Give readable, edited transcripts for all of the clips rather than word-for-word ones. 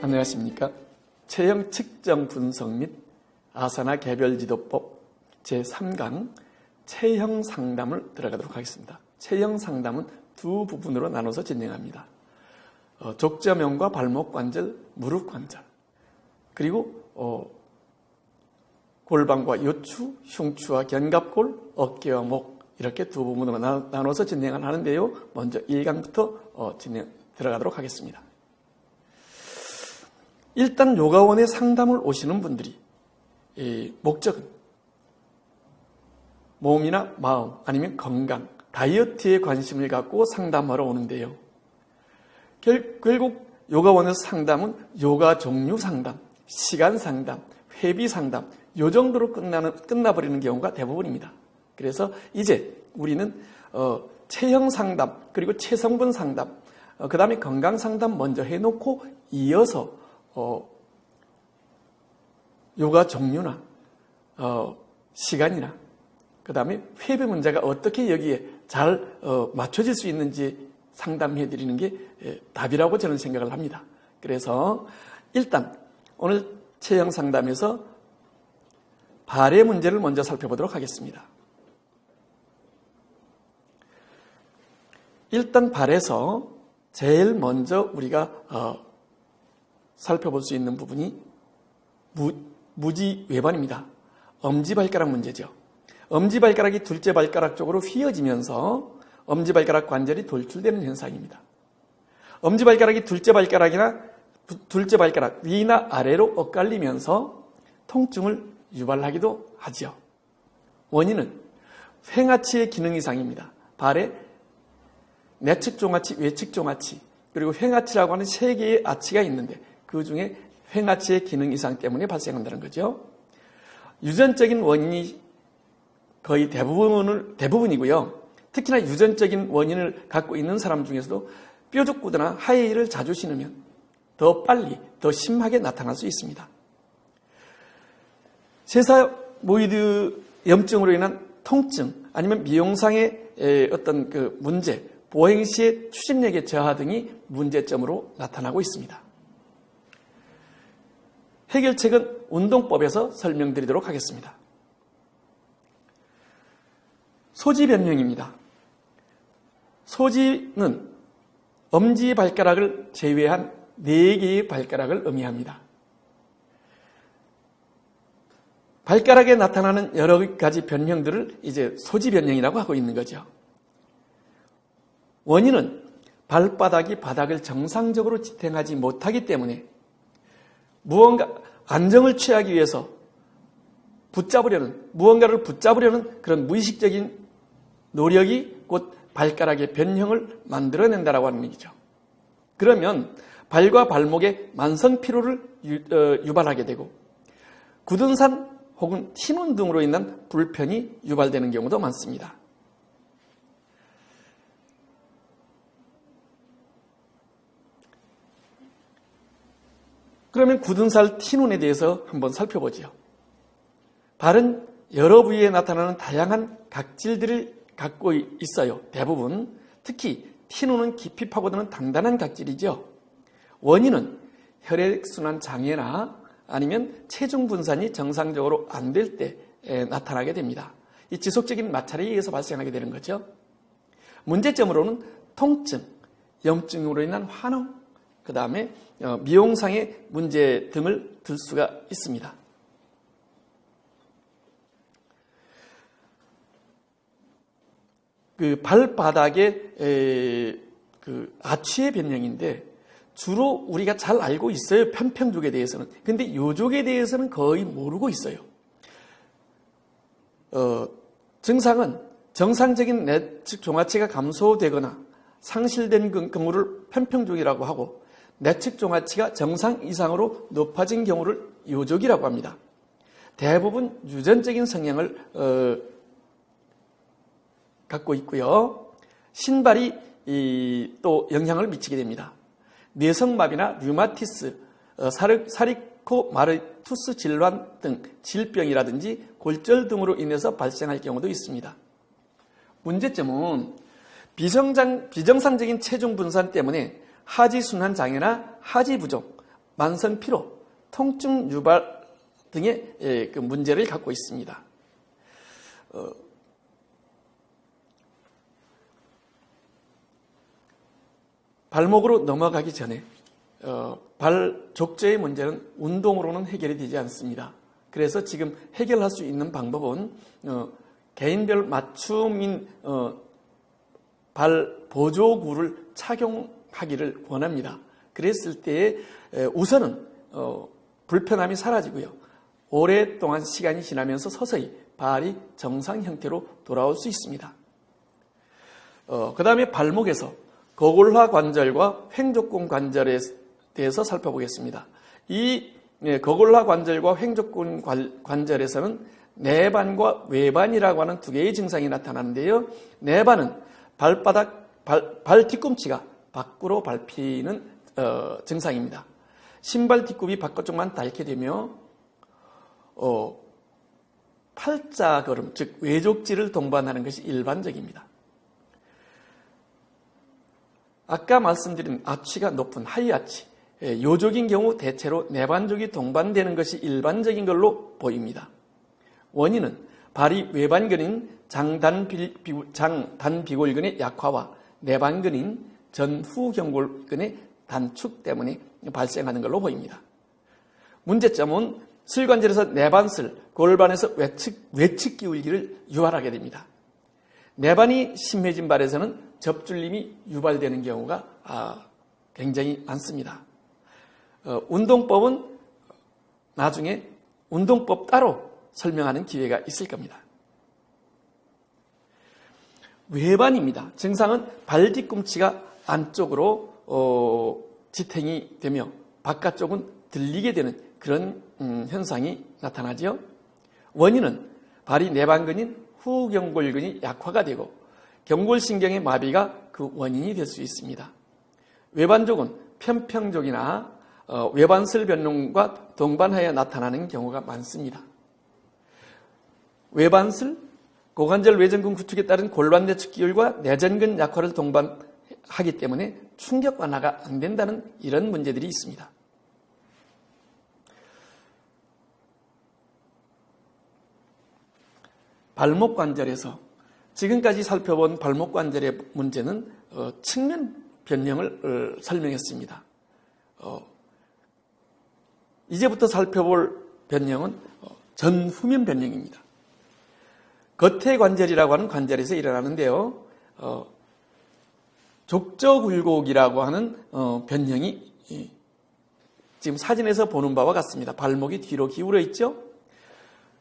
안녕하십니까. 체형 측정 분석 및 아사나 개별 지도법 제3강 체형 상담을 들어가도록 하겠습니다. 체형 상담은 두 부분으로 나눠서 진행합니다. 족저면과 발목 관절, 무릎 관절, 그리고 골반과 요추, 흉추와 견갑골, 어깨와 목 이렇게 두 부분으로 나눠서 진행을 하는데요. 먼저 1강부터 들어가도록 하겠습니다. 일단 요가원에 상담을 오시는 분들이 목적은 몸이나 마음 아니면 건강, 다이어트에 관심을 갖고 상담하러 오는데요. 결국 요가원에서 상담은 요가 종류 상담, 시간 상담, 회비 상담 요 정도로 끝나버리는 경우가 대부분입니다. 그래서 이제 우리는 체형 상담 그리고 체성분 상담 그 다음에 건강 상담 먼저 해놓고 이어서 요가 종류나 시간이나 그 다음에 회비 문제가 어떻게 여기에 잘 맞춰질 수 있는지 상담해 드리는 게 답이라고 저는 생각을 합니다. 그래서 일단 오늘 체형 상담에서 발의 문제를 먼저 살펴보도록 하겠습니다. 일단 발에서 제일 먼저 우리가 살펴볼 수 있는 부분이 무지외반입니다. 엄지발가락 문제죠. 엄지발가락이 둘째 발가락 쪽으로 휘어지면서 엄지발가락 관절이 돌출되는 현상입니다. 엄지발가락이 둘째 발가락 위나 아래로 엇갈리면서 통증을 유발하기도 하죠. 원인은 횡하치의 기능 이상입니다. 발에 내측 종아치, 외측 종아치, 그리고 횡하치라고 하는 세 개의 아치가 있는데 그 중에 횡하치의 기능 이상 때문에 발생한다는 거죠. 유전적인 원인이 거의 대부분이고요. 특히나 유전적인 원인을 갖고 있는 사람 중에서도 뾰족구드나 하이힐을 자주 신으면 더 빨리, 더 심하게 나타날 수 있습니다. 세사모이드 염증으로 인한 통증 아니면 미용상의 어떤 그 문제, 보행 시의 추진력의 저하 등이 문제점으로 나타나고 있습니다. 해결책은 운동법에서 설명드리도록 하겠습니다. 소지 변형입니다. 소지는 엄지발가락을 제외한 4개의 발가락을 의미합니다. 발가락에 나타나는 여러 가지 변형들을 이제 소지 변형이라고 하고 있는 거죠. 원인은 발바닥이 바닥을 정상적으로 지탱하지 못하기 때문에 무언가 안정을 취하기 위해서 무언가를 붙잡으려는 그런 무의식적인 노력이 곧 발가락의 변형을 만들어낸다라고 하는 얘기죠. 그러면 발과 발목에 만성 피로를 유발하게 되고 굳은 살 혹은 티눈 등으로 인한 불편이 유발되는 경우도 많습니다. 그러면 굳은 살, 티눈에 대해서 한번 살펴보죠. 발은 여러 부위에 나타나는 다양한 각질들을 갖고 있어요. 대부분. 특히 티눈은 깊이 파고드는 단단한 각질이죠. 원인은 혈액순환 장애나 아니면 체중 분산이 정상적으로 안 될 때 나타나게 됩니다. 이 지속적인 마찰에 의해서 발생하게 되는 거죠. 문제점으로는 통증, 염증으로 인한 환원, 그 다음에 미용상의 문제 등을 들 수가 있습니다. 그 발바닥의 그 아치의 변형인데 주로 우리가 잘 알고 있어요. 편평족에 대해서는. 근데 요족에 대해서는 거의 모르고 있어요. 증상은 정상적인 내측 종아치가 감소되거나 상실된 경우를 편평족이라고 하고 내측 종아치가 정상 이상으로 높아진 경우를 요족이라고 합니다. 대부분 유전적인 성향을 갖고 있고요. 신발이 또 영향을 미치게 됩니다. 뇌성마비나 류마티스, 사리코마르투스 질환 등 질병이라든지 골절 등으로 인해서 발생할 경우도 있습니다. 문제점은 비정상적인 체중 분산 때문에 하지순환 장애나 하지 부종, 만성 피로, 통증 유발 등의 그 문제를 갖고 있습니다. 발목으로 넘어가기 전에 발 족저의 문제는 운동으로는 해결이 되지 않습니다. 그래서 지금 해결할 수 있는 방법은 개인별 맞춤인 발 보조구를 착용하기를 원합니다. 그랬을 때 우선은 불편함이 사라지고요. 오랫동안 시간이 지나면서 서서히 발이 정상 형태로 돌아올 수 있습니다. 그 다음에 발목에서 거골화 관절과 횡족근 관절에 대해서 살펴보겠습니다. 이 거골화 관절과 횡족근 관절에서는 내반과 외반이라고 하는 두 개의 증상이 나타나는데요. 내반은 발 뒤꿈치가 밖으로 밟히는 증상입니다. 신발 뒷굽이 바깥쪽만 닳게 되며 팔자걸음, 즉 외족지를 동반하는 것이 일반적입니다. 아까 말씀드린 아치가 높은 하이아치, 요족인 경우 대체로 내반족이 동반되는 것이 일반적인 걸로 보입니다. 원인은 발이 외반근인 장단비골근의 약화와 내반근인 전후경골근의 단축 때문에 발생하는 걸로 보입니다. 문제점은 슬관절에서 내반슬, 골반에서 외측 기울기를 유발하게 됩니다. 내반이 심해진 발에서는 접줄림이 유발되는 경우가 굉장히 많습니다. 운동법은 나중에 운동법 따로 설명하는 기회가 있을 겁니다. 외반입니다. 증상은 발 뒤꿈치가 안쪽으로 지탱이 되며 바깥쪽은 들리게 되는 그런 현상이 나타나죠. 원인은 발이 내반근인 후경골근이 약화가 되고 경골신경의 마비가 그 원인이 될 수 있습니다. 외반족은 편평족이나 외반슬 변동과 동반하여 나타나는 경우가 많습니다. 외반슬, 고관절 외전근 구축에 따른 골반 내측 기울과 내전근 약화를 동반하기 때문에 충격 완화가 안 된다는 이런 문제들이 있습니다. 발목 관절에서 지금까지 살펴본 발목 관절의 문제는 측면 변형을 설명했습니다. 이제부터 살펴볼 변형은 전후면 변형입니다. 겉의 관절이라고 하는 관절에서 일어나는데요. 족저굴곡이라고 하는 변형이 지금 사진에서 보는 바와 같습니다. 발목이 뒤로 기울어 있죠.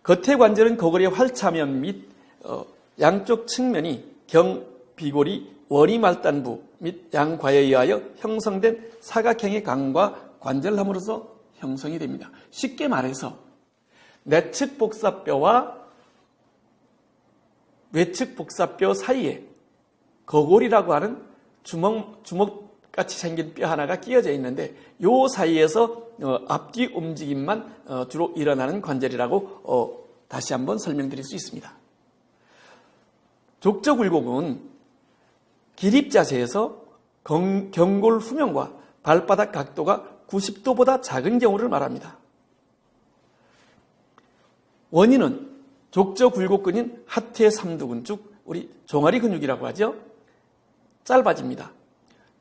겉의 관절은 거골의 활차면 및 양쪽 측면이 경비골이 원위말단부 및 양과에 의하여 형성된 사각형의 강과 관절함으로써 형성이 됩니다. 쉽게 말해서 내측 복사뼈와 외측 복사뼈 사이에 거골이라고 하는 주먹같이 생긴 뼈 하나가 끼어져 있는데 이 사이에서 앞뒤 움직임만 주로 일어나는 관절이라고 다시 한번 설명드릴 수 있습니다. 족저굴곡은 기립자세에서 경골 후면과 발바닥 각도가 90도보다 작은 경우를 말합니다. 원인은 족저굴곡근인 하트의 삼두근축, 우리 종아리 근육이라고 하죠. 짧아집니다.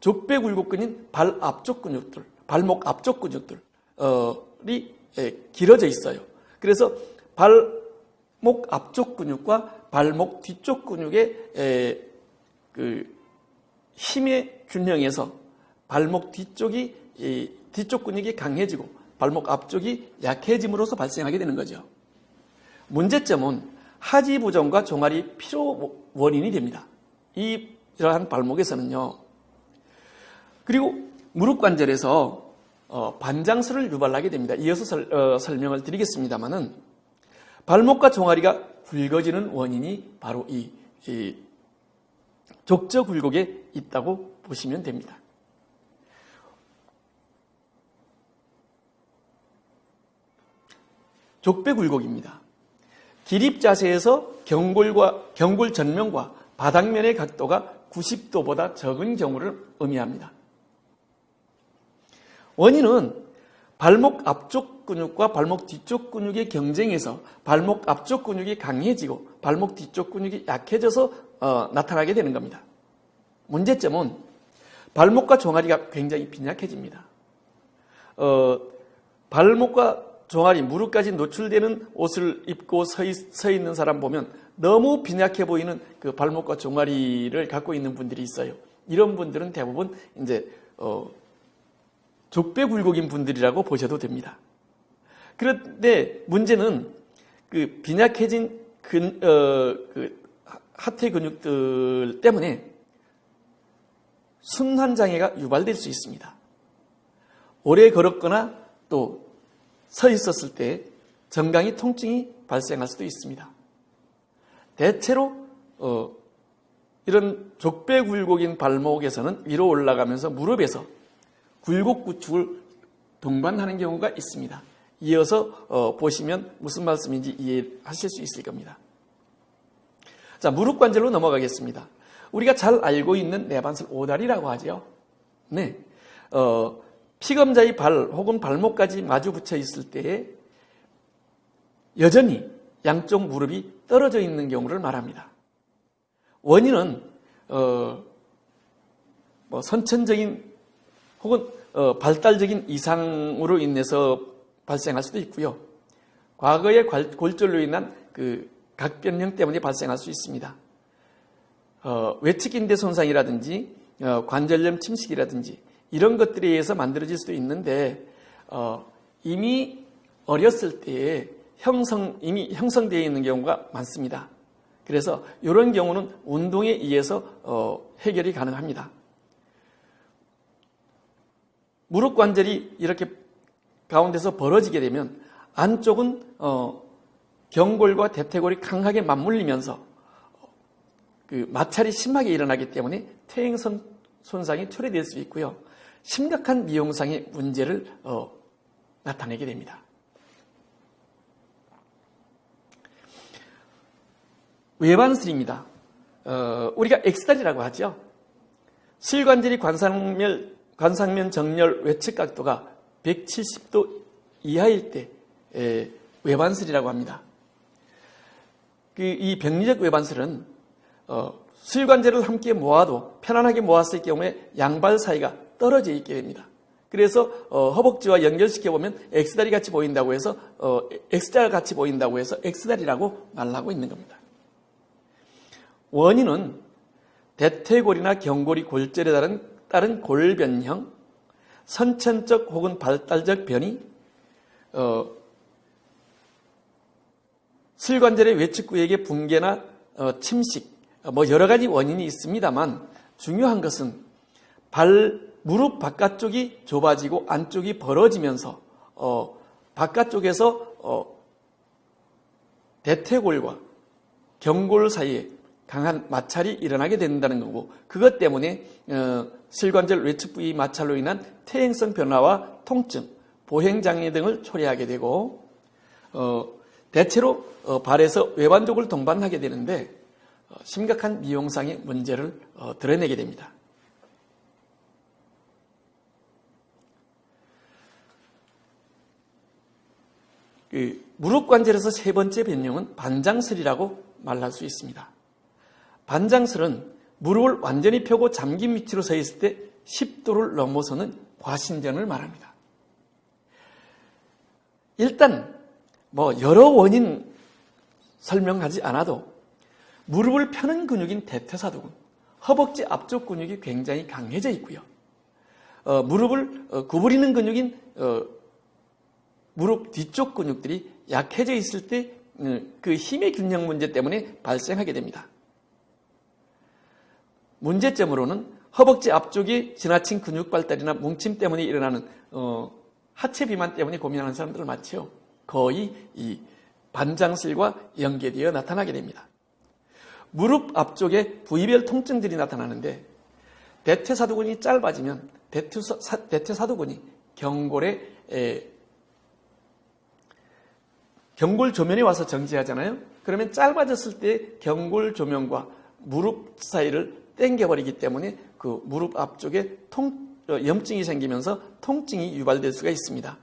족배굴곡근인 발 앞쪽 근육들, 발목 앞쪽 근육들이 길어져 있어요. 그래서 발목 앞쪽 근육과 발목 뒤쪽 근육의 그 힘의 균형에서 발목 뒤쪽 근육이 강해지고 발목 앞쪽이 약해짐으로써 발생하게 되는 거죠. 문제점은 하지 부종과 종아리 피로 원인이 됩니다. 이러한 발목에서는요. 그리고 무릎 관절에서 반장슬을 유발하게 됩니다. 이어서 설명을 드리겠습니다만은 발목과 종아리가 굵어지는 원인이 바로 이 족저굴곡에 있다고 보시면 됩니다. 족배굴곡입니다. 기립자세에서 경골 전면과 바닥면의 각도가 90도보다 적은 경우를 의미합니다. 원인은 발목 앞쪽 근육과 발목 뒤쪽 근육의 경쟁에서 발목 앞쪽 근육이 강해지고 발목 뒤쪽 근육이 약해져서 나타나게 되는 겁니다. 문제점은 발목과 종아리가 굉장히 빈약해집니다. 발목과 종아리, 무릎까지 노출되는 옷을 입고 서 있는 사람 보면 너무 빈약해 보이는 그 발목과 종아리를 갖고 있는 분들이 있어요. 이런 분들은 대부분 이제 족배굴곡인 분들이라고 보셔도 됩니다. 그런데 문제는 그 빈약해진 그 하체 근육들 때문에 순환장애가 유발될 수 있습니다. 오래 걸었거나 또 서 있었을 때 정강이 통증이 발생할 수도 있습니다. 대체로 이런 족배굴곡인 발목에서는 위로 올라가면서 무릎에서 굴곡 구축을 동반하는 경우가 있습니다. 이어서 보시면 무슨 말씀인지 이해하실 수 있을 겁니다. 자, 무릎 관절로 넘어가겠습니다. 우리가 잘 알고 있는 내반슬 오다리라고 하죠. 네, 피검자의 발 혹은 발목까지 마주 붙여 있을 때 여전히 양쪽 무릎이 떨어져 있는 경우를 말합니다. 원인은 선천적인 혹은 발달적인 이상으로 인해서 발생할 수도 있고요. 과거의 골절로 인한 그 각변형 때문에 발생할 수 있습니다. 외측인대 손상이라든지 관절염 침식이라든지 이런 것들에 의해서 만들어질 수도 있는데 이미 어렸을 때에 이미 형성되어 있는 경우가 많습니다. 그래서 이런 경우는 운동에 의해서 해결이 가능합니다. 무릎 관절이 이렇게 가운데서 벌어지게 되면 안쪽은 경골과 대퇴골이 강하게 맞물리면서 그 마찰이 심하게 일어나기 때문에 퇴행성 손상이 초래될 수 있고요. 심각한 미용상의 문제를 나타내게 됩니다. 외반슬입니다. 우리가 X다리라고 하죠. 실관절이 관상면 정렬 외측 각도가 170도 이하일 때 외반슬이라고 합니다. 이 병리적 외반슬은 실관절을 함께 모아도 편안하게 모았을 경우에 양발 사이가 떨어져 있게 됩니다. 그래서 허벅지와 연결시켜 보면 X다리 같이 보인다고 해서 X자 같이 보인다고 해서 X다리라고 말하고 있는 겁니다. 원인은 대퇴골이나 경골이 골절에 따른 골변형, 선천적 혹은 발달적 변이, 실관절의 외측구역의 붕괴나 침식, 여러 가지 원인이 있습니다만 중요한 것은 무릎 바깥쪽이 좁아지고 안쪽이 벌어지면서 바깥쪽에서 대퇴골과 경골 사이에 강한 마찰이 일어나게 된다는 거고, 그것 때문에 실관절 외측 부위 마찰로 인한 퇴행성 변화와 통증, 보행장애 등을 초래하게 되고 대체로 발에서 외반족을 동반하게 되는데 심각한 미용상의 문제를 드러내게 됩니다. 무릎 관절에서 세 번째 변형은 반장슬이라고 말할 수 있습니다. 반장슬은 무릎을 완전히 펴고 잠긴 위치로 서 있을 때 10도를 넘어서는 과신전을 말합니다. 일단 여러 원인 설명하지 않아도 무릎을 펴는 근육인 대퇴사두근, 허벅지 앞쪽 근육이 굉장히 강해져 있고요. 무릎을 구부리는 근육인 무릎 뒤쪽 근육들이 약해져 있을 때 그 힘의 균형 문제 때문에 발생하게 됩니다. 문제점으로는 허벅지 앞쪽이 지나친 근육 발달이나 뭉침 때문에 일어나는 하체 비만 때문에 고민하는 사람들을 많죠. 거의 이 반장슬과 연계되어 나타나게 됩니다. 무릎 앞쪽에 부위별 통증들이 나타나는데 대퇴사두근이 짧아지면 대퇴사두근이 경골 조면에 와서 정지하잖아요. 그러면 짧아졌을 때 경골 조면과 무릎 사이를 당겨버리기 때문에 그 무릎 앞쪽에 염증이 생기면서 통증이 유발될 수가 있습니다.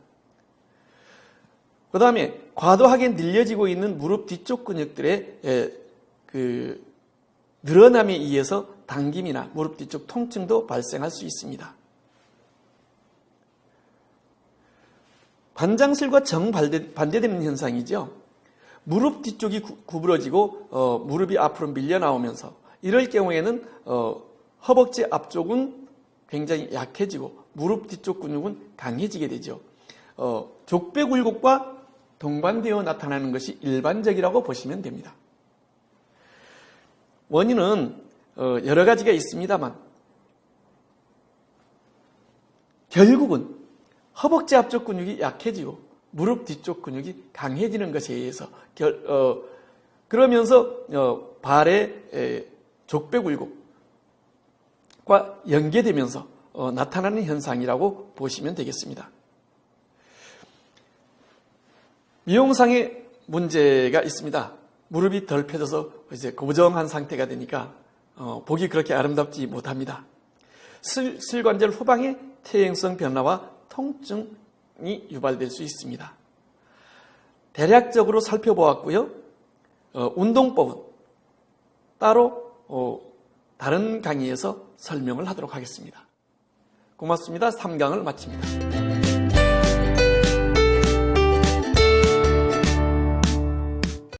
그 다음에 과도하게 늘려지고 있는 무릎 뒤쪽 근육들의 늘어남에 의해서 당김이나 무릎 뒤쪽 통증도 발생할 수 있습니다. 반장술과 정반대되는 현상이죠. 무릎 뒤쪽이 구부러지고 무릎이 앞으로 밀려 나오면서 이럴 경우에는 허벅지 앞쪽은 굉장히 약해지고 무릎 뒤쪽 근육은 강해지게 되죠. 족배굴곡과 동반되어 나타나는 것이 일반적이라고 보시면 됩니다. 원인은 여러 가지가 있습니다만 결국은 허벅지 앞쪽 근육이 약해지고 무릎 뒤쪽 근육이 강해지는 것에 의해서 그러면서 발의 족배굴곡과 연계되면서 나타나는 현상이라고 보시면 되겠습니다. 미용상의 문제가 있습니다. 무릎이 덜 펴져서 이제 고정한 상태가 되니까 보기 그렇게 아름답지 못합니다. 슬관절 후방의 퇴행성 변화와 통증이 유발될 수 있습니다. 대략적으로 살펴보았고요. 운동법은 따로 다른 강의에서 설명을 하도록 하겠습니다. 고맙습니다. 3강을 마칩니다.